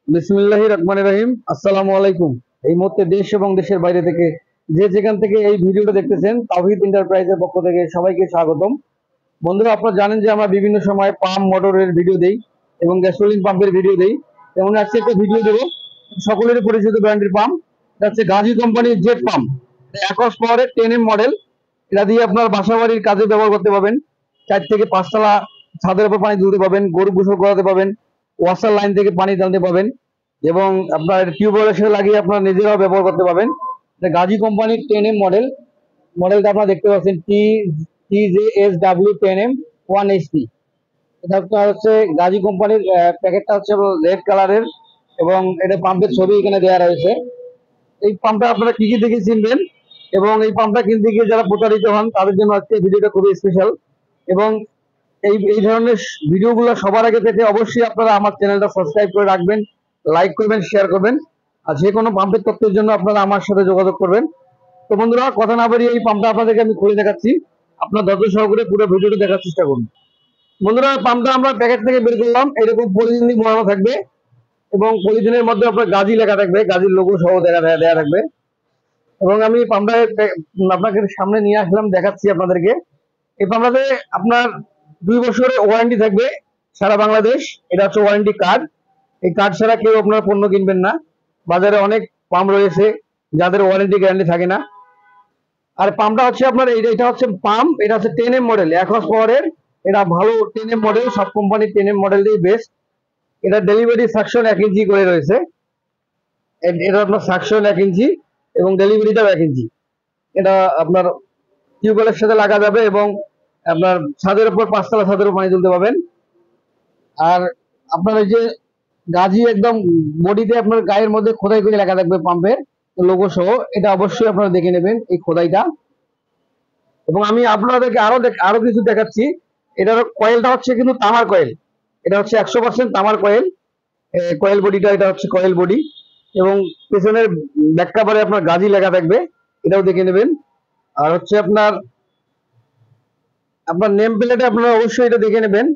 বিসমিল্লাহির রহমানির রহিম। আসসালামু আলাইকুম। এই মুহূর্তে দেশ এবং দেশের বাইরে থেকে যে যেখান থেকে এই ভিডিওটা দেখতেছেন, তাওহীদ এন্টারপ্রাইজের পক্ষ থেকে সবাইকে স্বাগতম। বন্ধুরা, আপনারা জানেন যে আমরা বিভিন্ন সময় পাম্প মোটরের ভিডিও দেই এবং গ্যাসোলিন পাম্পের ভিডিও দেই। যেমন আজকে একটা ভিডিও দেবো সকলের পরিচিত ব্র্যান্ডের পাম্প। এটা হচ্ছে গাজী কোম্পানির জেট পাম্প। একস পাওয়ারের 10M মডেল। এটা দিয়ে আপনার বাসাবাড়ির কাজে ব্যবহার করতে পারবেন। 4 থেকে 5 তলা ছাদের উপর পানি তুলতে পারবেন, গরু গোসল করাতে পারবেন, ওয়াসার লাইন থেকে পানি টানতে পাবেন এবং আপনার টিউবওয়েলের সাথে লাগিয়ে আপনারা নিজেরাও ব্যবহার করতে পারবেন। এটা গাজী কোম্পানির 10M মডেল। মডেলটা আপনারা দেখতে পাচ্ছেন TJSW 10M 1HP। এটা আপনার হচ্ছে গাজী কোম্পানির প্যাকেটটা হচ্ছে রেড কালারের এবং এটা পাম্পের ছবি এখানে দেওয়া রয়েছে। এই পাম্পটা আপনারা কি কি দেখে চিনবেন এবং এই পাম্পটা কিনতে গিয়ে যারা প্রতারিত হন তাদের জন্য আজকে ভিডিওটা খুবই স্পেশাল। এবং এই ধরনের ভিডিওগুলো সবার আগে পেতে অবশ্যই আপনারা আমার চ্যানেলটা সাবস্ক্রাইব করে রাখবেন, লাইক করবেন, শেয়ার করবেন। আর যে কোনো পাম্পের তথ্যের জন্য আপনারা আমার সাথে যোগাযোগ করবেন। তো বন্ধুরা, কথা না বাড়িয়ে এই পাম্পটা আপনাদেরকে আমি খুলে দেখাচ্ছি। আপনার ধৈর্য সহকারে পুরো ভিডিওটা দেখার চেষ্টা করুন। বন্ধুরা, পাম্পটা আমরা প্যাকেট থেকে বের করলাম। এরকম পলিথিন দিয়ে মোড়ানো থাকবে এবং পলিথিনের মধ্যে আপনার গাজী লেখা থাকবে, গাজীর লোগো সহ দেওয়া থাকবে। এবং আমি পাম্পটা আপনাকে সামনে নিয়ে আসলাম, দেখাচ্ছি আপনাদেরকে। এই পাম্পটাতে আপনার 2 বছরের ওয়ারেন্টি থাকবে সারা বাংলাদেশ। এটা হচ্ছে ওয়ারেন্টি কার্ড। এই কার্ড ছাড়া কেউ আপনার পণ্য কিনবেন না। বাজারে অনেক পাম্প রয়েছে যাদের ওয়ারেন্টি গ্যারান্টি থাকে না। আর পাম্পটা হচ্ছে আপনার এটা হচ্ছে পাম্প, এটা হচ্ছে 10M মডেল, 1 হর্স পাওয়ারের। এটা ভালো 10M মডেল, সব কোম্পানির 10M মডেল দিয়ে বেস্ট। এটা ডেলিভারি সাকশন 1 ইঞ্চি করে রয়েছে। এটা আপনার সাকশন 1 ইঞ্চি এবং ডেলিভারিটাও 1 ইঞ্চি। এটা আপনার টিউবওয়েলের সাথে লাগা যাবে এবং আপনার ছাদের উপর 5 তলা ছাদের উপর পানি তুলতে পারবেন। আর আপনার ওই যে গাজী একদম বডিতে আপনার গায়ের মধ্যে খোদাই করে লেখা থাকবে পাম্পের লোগো সহ। এটা অবশ্যই আপনারা দেখে নেবেন এই খোদাইটা। এবং আমি আপনাদেরকে আরো কিছু দেখাচ্ছি। এটার কয়েলটা হচ্ছে কিন্তু তামার কয়েল। এটা হচ্ছে 100% তামার কয়েল। কয়েল বডিটা এটা হচ্ছে কয়েল বডি এবং পেছনের ব্যাক কভারে আপনার গাজী লেখা থাকবে, এটাও দেখে নেবেন। আর হচ্ছে আপনার নেম প্লেটে আপনারা অবশ্যই এটা দেখে নেবেন।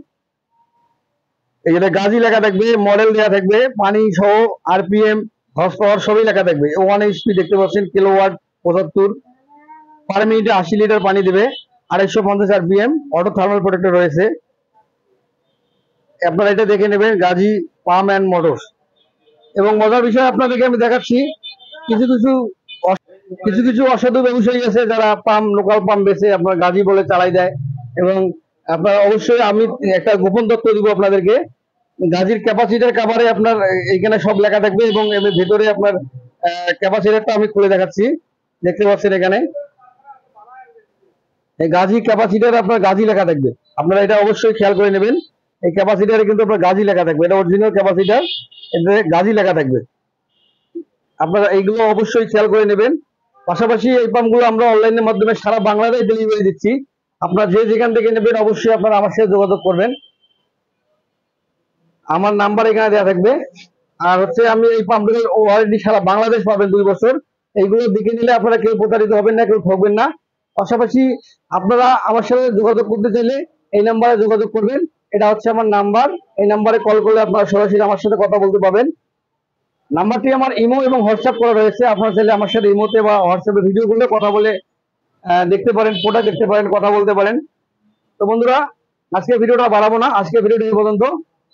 এই যেটা গাজী লেখা থাকবে, মডেল দেওয়া থাকবে, পানি সহ আরপিএম, হর্স পাওয়ার সবই লেখা থাকবে। 1 HP দেখতে পাচ্ছেন, কিলোওয়াট 75, পার মিনিটে 80 লিটার পানি দেবে, 250 আরপিএম, অটো থার্মাল প্রোটেক্টর রয়েছে। আপনারা এটা দেখে নেবেন, গাজী পাম্প অ্যান্ড মোটরস। এবং মজার বিষয় আপনাদেরকে আমি দেখাচ্ছি, কিছু কিছু অসাধু ব্যবসায়ী আছে যারা পাম্প, লোকাল পাম্প বেচে আপনার গাজী বলে চালাই দেয়। এবং আপনার অবশ্যই আমি একটা গোপন তথ্য দিব আপনাদেরকে। গাজীর ক্যাপাসিটার কাভারে আপনার এখানে সব লেখা থাকবে এবং এর ভেতরে আপনার ক্যাপাসিটারটা আমি খুলে দেখাচ্ছি, দেখতে পাচ্ছেন এখানে এই গাজী ক্যাপাসিটার আপনার গাজী লেখা থাকবে। আপনারা এটা অবশ্যই খেয়াল করে নেবেন। এই ক্যাপাসিটারে কিন্তু আপনার গাজী লেখা থাকবে, এটা অরিজিনাল ক্যাপাসিটার, এতে গাজী লেখা থাকবে। আপনারা এইগুলো অবশ্যই খেয়াল করে নেবেন। পাশাপাশি এই পাম্পগুলো আমরা অনলাইনের মাধ্যমে সারা বাংলাদেশ ডেলিভারি দিচ্ছি। আপনারা যে যেখান থেকে নেবেন অবশ্যই আপনারা আমার সাথে যোগাযোগ করবেন। আমার নাম্বার এখানে দেওয়া থাকবে। আর হচ্ছে আমি এই পাম্পগুলোর ওয়ারেন্টি সারা বাংলাদেশ পাবেন 2 বছর। এইগুলো দেখে নিলে আপনারা কেউ প্রতারিত হবেন না, কেউ ঠকবেন না। পাশাপাশি আপনারা আমার সাথে যোগাযোগ করতে চাইলে এই নাম্বারে যোগাযোগ করবেন। এটা হচ্ছে আমার নাম্বার। এই নাম্বারে কল করলে আপনারা সরাসরি আমার সাথে কথা বলতে পারবেন। নাম্বারটি আমার ইমো এবং হোয়াটসঅ্যাপ করা রয়েছে। আপনারা চাইলে আমার সাথে ইমোতে বা হোয়াটসঅ্যাপে ভিডিও করলে কথা বলে দেখতে পারেন, প্রোডাক্ট দেখতে পারেন, কথা বলতে পারেন। তো বন্ধুরা, আজকে ভিডিওটা বাড়াবো না, আজকে ভিডিওটা এই পর্যন্ত।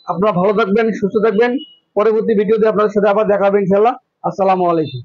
আপনারা ভালো থাকবেন, সুস্থ থাকবেন। পরবর্তী ভিডিওতে আপনাদের সাথে আবার দেখা হবে ইনশাআল্লাহ। আসসালামু আলাইকুম।